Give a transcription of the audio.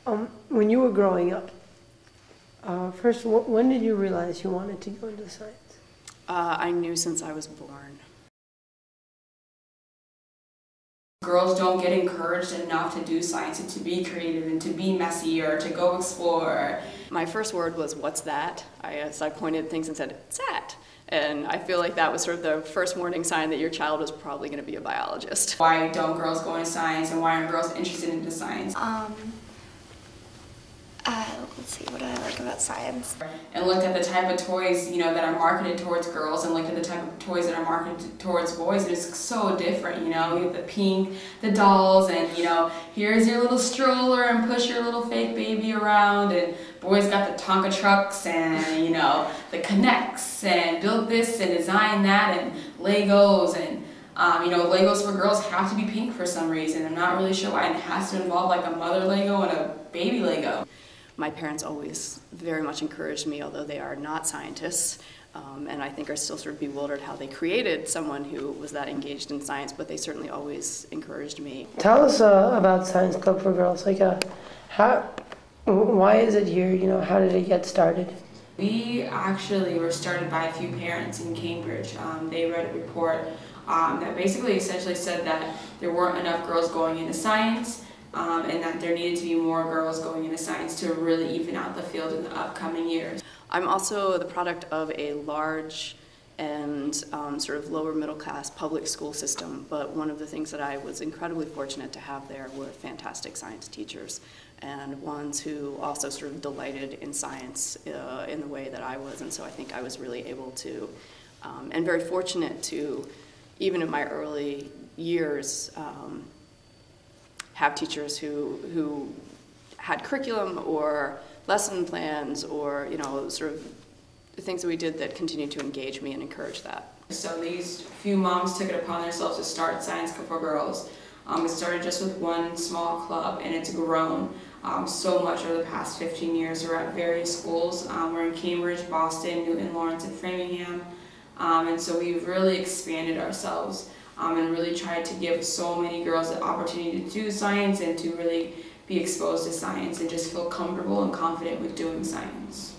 When you were growing up, first, when did you realize you wanted to go into science? I knew since I was born. Girls don't get encouraged enough to do science and to be creative and to be messy or to go explore. My first word was, "What's that?" I pointed at things and said, "What's that?" And I feel like that was sort of the first warning sign that your child was probably going to be a biologist. Why don't girls go into science, and why aren't girls interested into science? Let's see, what do I like about science? And looked at the type of toys, that are marketed towards girls, and looked at the type of toys that are marketed towards boys, and it's so different, You have the pink, the dolls, and here's your little stroller and push your little fake baby around, and boys got the Tonka trucks and, the Connects, and build this and design that, and Legos, and Legos for girls have to be pink for some reason. I'm not really sure why. And it has to involve like a mother Lego and a baby Lego. My parents always very much encouraged me, although they are not scientists, and I think are still sort of bewildered how they created someone who was that engaged in science, but they certainly always encouraged me. Tell us about Science Club for Girls. Like, why is it here? How did it get started? We actually were started by a few parents in Cambridge. They read a report that basically essentially said that there weren't enough girls going into science, and that there needed to be more girls going into science to really even out the field in the upcoming years. I'm also the product of a large and sort of lower middle class public school system, but one of the things that I was incredibly fortunate to have there were fantastic science teachers, and ones who also sort of delighted in science in the way that I was, and so I think I was really able to, and very fortunate to, even in my early years, have teachers who had curriculum or lesson plans or sort of things that we did that continued to engage me and encourage that. So these few moms took it upon themselves to start Science Club for Girls. It started just with one small club, and it's grown so much over the past 15 years. We're at various schools. We're in Cambridge, Boston, Newton, Lawrence, and Framingham. And so we've really expanded ourselves and really tried to give so many girls the opportunity to do science and to really be exposed to science and just feel comfortable and confident with doing science.